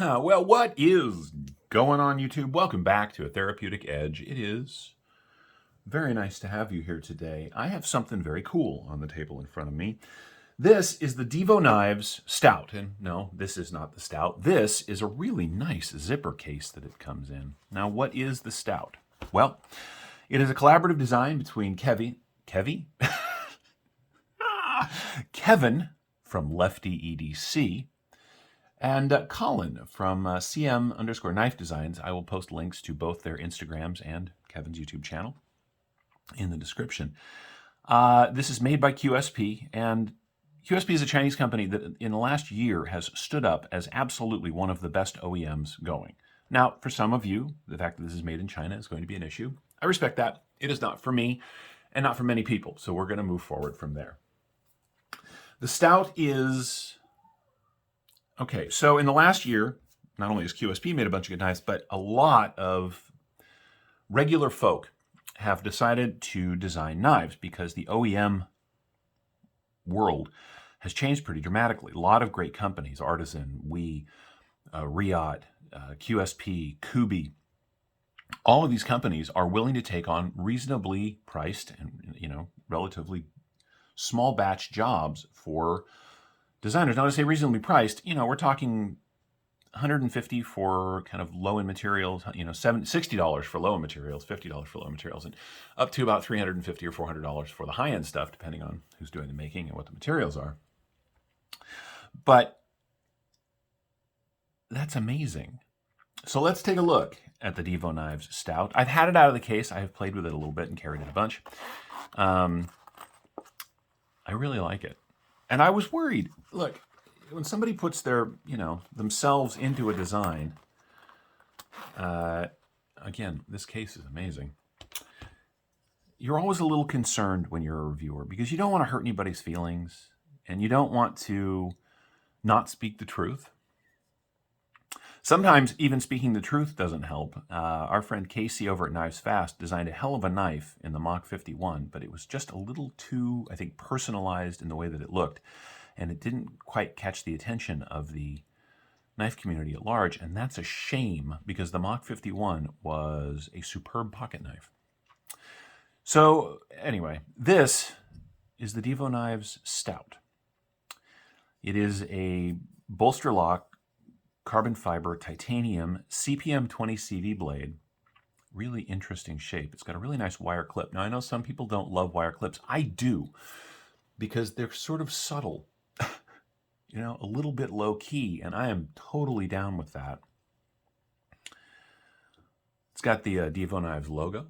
Well, what is going on, YouTube? Welcome back to A Therapeutic Edge. It is very nice to have you here today. I have something very cool on the table in front of me. This is the Divo Knives Stout. And no, this is not the stout. This is a really nice zipper case that it comes in. Now, what is the stout? Well, it is a collaborative design between Kevin from Lefty EDC and Colin from CM_Knife Designs. I will post links to both their Instagrams and Kevin's YouTube channel in the description. This is made by QSP, and QSP is a Chinese company that in the last year has stood up as absolutely one of the best OEMs going. Now, for some of you, the fact that this is made in China is going to be an issue. I respect that. It is not for me and not for many people, so we're going to move forward from there. The stout is... Okay, so in the last year, not only has QSP made a bunch of good knives, but a lot of regular folk have decided to design knives because the OEM world has changed pretty dramatically. A lot of great companies, Artisan, Riot, QSP, Kubi, all of these companies are willing to take on reasonably priced and, relatively small batch jobs for designers. Now, to say reasonably priced, we're talking $150 for kind of low-end materials, $60 for low-end materials, $50 for low-end materials, and up to about $350 or $400 for the high-end stuff, depending on who's doing the making and what the materials are. But that's amazing. So let's take a look at the Divo Knives Stout. I've had it out of the case. I have played with it a little bit and carried it a bunch. I really like it. And I was worried. Look, when somebody puts their, themselves into a design, again, this case is amazing. You're always a little concerned when you're a reviewer because you don't want to hurt anybody's feelings and you don't want to not speak the truth. Sometimes even speaking the truth doesn't help. Our friend Casey over at Knives Fast designed a hell of a knife in the Mach 51, but it was just a little too, I think, personalized in the way that it looked. And it didn't quite catch the attention of the knife community at large. And that's a shame because the Mach 51 was a superb pocket knife. So anyway, this is the Divo Knives Stout. It is a bolster lock carbon fiber titanium CPM 20 CV blade. Really interesting shape. It's got a really nice wire clip. Now, I know some people don't love wire clips. I do, because they're sort of subtle, a little bit low key, and I am totally down with that. It's got the Divo Knives logo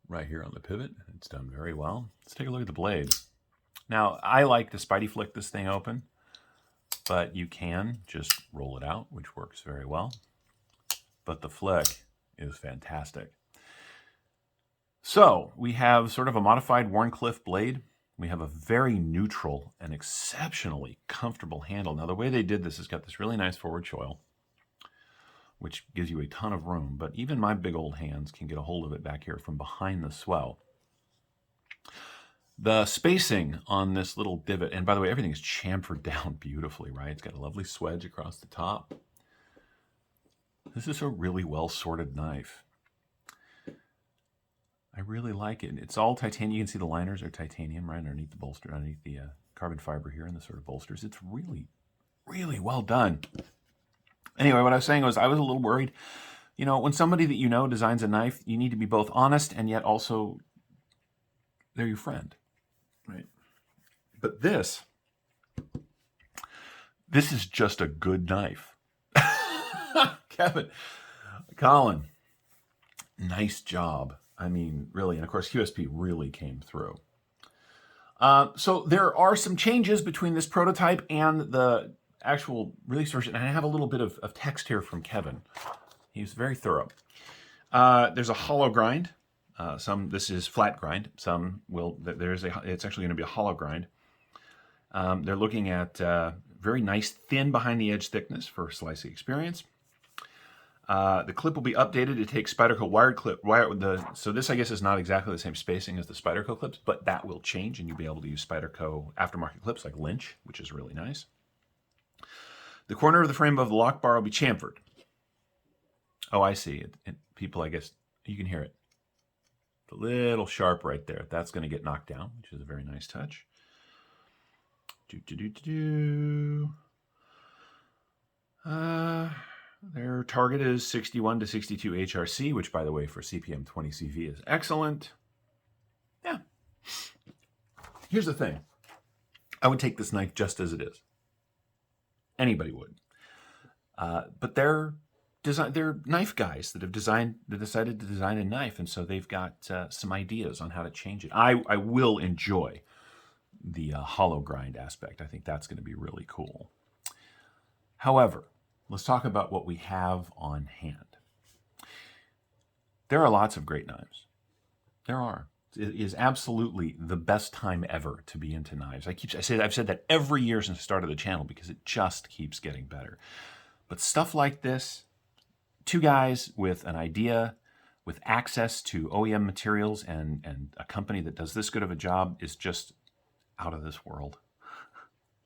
right here on the pivot. It's done very well. Let's take a look at the blade. Now, I like to Spidey flick this thing open, but you can just roll it out, which works very well. But the flick is fantastic. So we have sort of a modified Wharncliffe blade. We have a very neutral and exceptionally comfortable handle. Now, the way they did this has got this really nice forward choil, which gives you a ton of room, but even my big old hands can get a hold of it back here from behind the swell. The spacing on this little divot, and by the way, everything is chamfered down beautifully, right? It's got a lovely swedge across the top. This is a really well-sorted knife. I really like it. It's all titanium. You can see the liners are titanium right underneath the bolster, underneath the carbon fiber here and the sort of bolsters. It's really, really well done. Anyway, what I was saying was I was a little worried. When somebody that designs a knife, you need to be both honest and yet also they're your friend. Right. But this is just a good knife. Kevin, Colin, nice job. I mean, really. And of course, QSP really came through. So there are some changes between this prototype and the actual release version. And I have a little bit of text here from Kevin. He's very thorough. There's a hollow grind. This is flat grind. It's actually going to be a hollow grind. They're looking at very nice thin behind the edge thickness for slicing experience. The clip will be updated to take Spyderco wired clip. So this, I guess, is not exactly the same spacing as the Spyderco clips, but that will change, and you'll be able to use Spyderco aftermarket clips like Lynch, which is really nice. The corner of the frame above the lock bar will be chamfered. Oh, I see. People, I guess, you can hear it. The little sharp right there. That's going to get knocked down, which is a very nice touch. Their target is 61 to 62 HRC, which, by the way, for CPM 20 CV is excellent. Yeah. Here's the thing. I would take this knife just as it is. Anybody would. But they're knife guys that have decided to design a knife, and so they've got some ideas on how to change it. I will enjoy the hollow grind aspect. I think that's going to be really cool. However, let's talk about what we have on hand. There are lots of great knives. There are. It is absolutely the best time ever to be into knives. I've said that every year since the start of the channel because it just keeps getting better. But stuff like this, two guys with an idea, with access to OEM materials and a company that does this good of a job is just out of this world.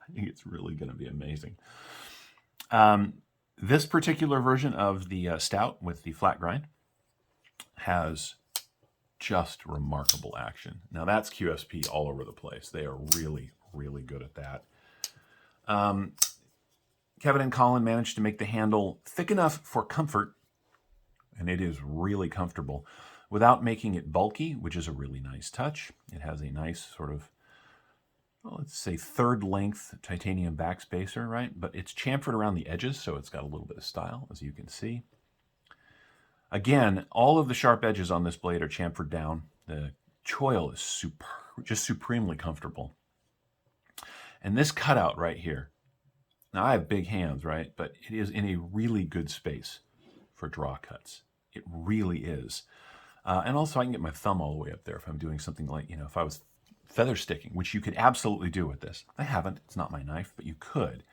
I think it's really going to be amazing. This particular version of the Stout with the flat grind has just remarkable action. Now that's QSP all over the place. They are really, really good at that. Kevin and Colin managed to make the handle thick enough for comfort, and it is really comfortable, without making it bulky, which is a really nice touch. It has a nice sort of, well, let's say third length titanium backspacer, right? But it's chamfered around the edges, so it's got a little bit of style, as you can see. Again, all of the sharp edges on this blade are chamfered down. The choil is just supremely comfortable. And this cutout right here, now I have big hands, right? But it is in a really good space for draw cuts. It really is. And also I can get my thumb all the way up there if I'm doing something like, if I was feather sticking, which you could absolutely do with this. I haven't, it's not my knife, but you could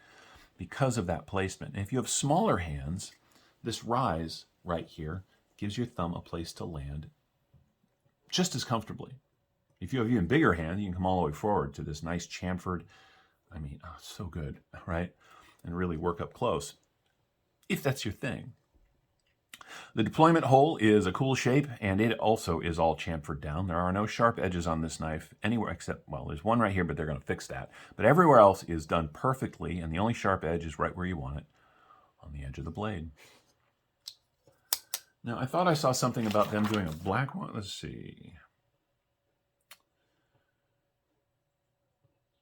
because of that placement. And if you have smaller hands, this rise right here gives your thumb a place to land just as comfortably. If you have even bigger hands, you can come all the way forward to this nice chamfered, so good, right? And really work up close, if that's your thing. The deployment hole is a cool shape, and it also is all chamfered down. There are no sharp edges on this knife anywhere except, well, there's one right here, but they're going to fix that. But everywhere else is done perfectly, and the only sharp edge is right where you want it, on the edge of the blade. Now, I thought I saw something about them doing a black one. Let's see.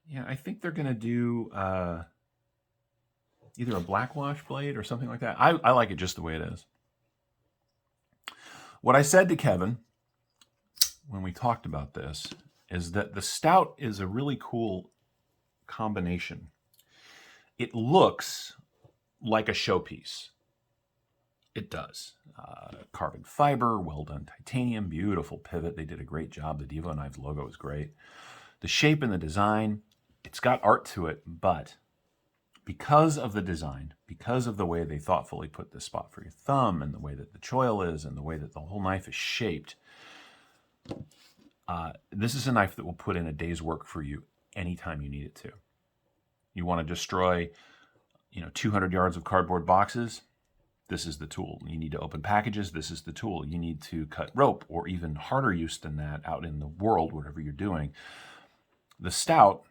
Yeah, I think they're going to do either a black wash blade or something like that. I like it just the way it is. What I said to Kevin when we talked about this is that the Stout is a really cool combination. It looks like a showpiece. It does. Carbon fiber, well done titanium, beautiful pivot. They did a great job. The Divo Knives logo is great. The shape and the design, it's got art to it, but because of the design, because of the way they thoughtfully put this spot for your thumb and the way that the choil is and the way that the whole knife is shaped, this is a knife that will put in a day's work for you anytime you need it to. You want to destroy, 200 yards of cardboard boxes, this is the tool. You need to open packages, this is the tool. You need to cut rope, or even harder use than that out in the world, whatever you're doing. The Stout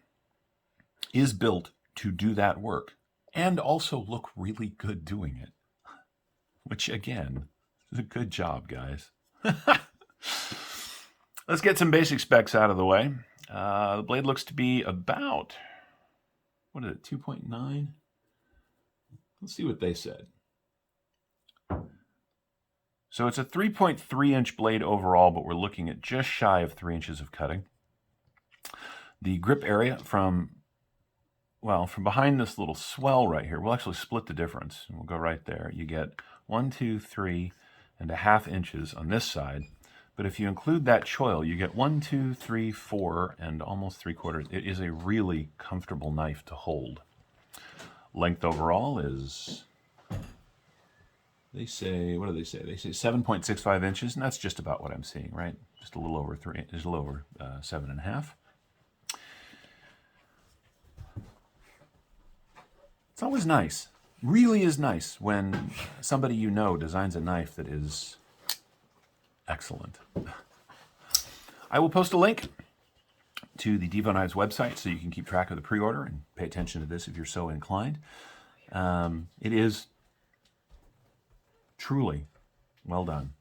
is built to do that work and also look really good doing it, which again is a good job, guys. Let's get some basic specs out of the way. The blade looks to be about, 2.9? Let's see what they said. So it's a 3.3-inch blade overall, but we're looking at just shy of 3 inches of cutting. The grip area from behind this little swell right here, we'll actually split the difference. And we'll go right there. You get 1, 2, 3.5 inches on this side. But if you include that choil, you get 1, 2, 3, 4, and almost 3/4. It is a really comfortable knife to hold. Length overall is, they say, what do they say? They say 7.65 inches, and that's just about what I'm seeing, right? Just a little over 7.5. It's always nice really is nice when somebody you know designs a knife that is excellent. I will post a link to the Divo Knives website so you can keep track of the pre-order and pay attention to this if you're so inclined. It is truly well done.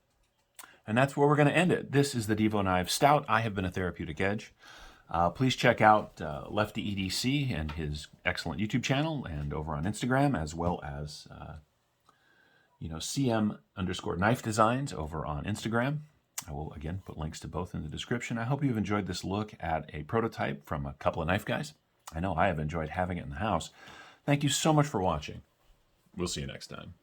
And that's where we're going to end it. This is the Divo Knives Stout. I have been a Therapeutic Edge. Please check out Lefty EDC and his excellent YouTube channel, and over on Instagram, as well as CM_knife designs over on Instagram. I will again put links to both in the description. I hope you've enjoyed this look at a prototype from a couple of knife guys. I know I have enjoyed having it in the house. Thank you so much for watching. We'll see you next time.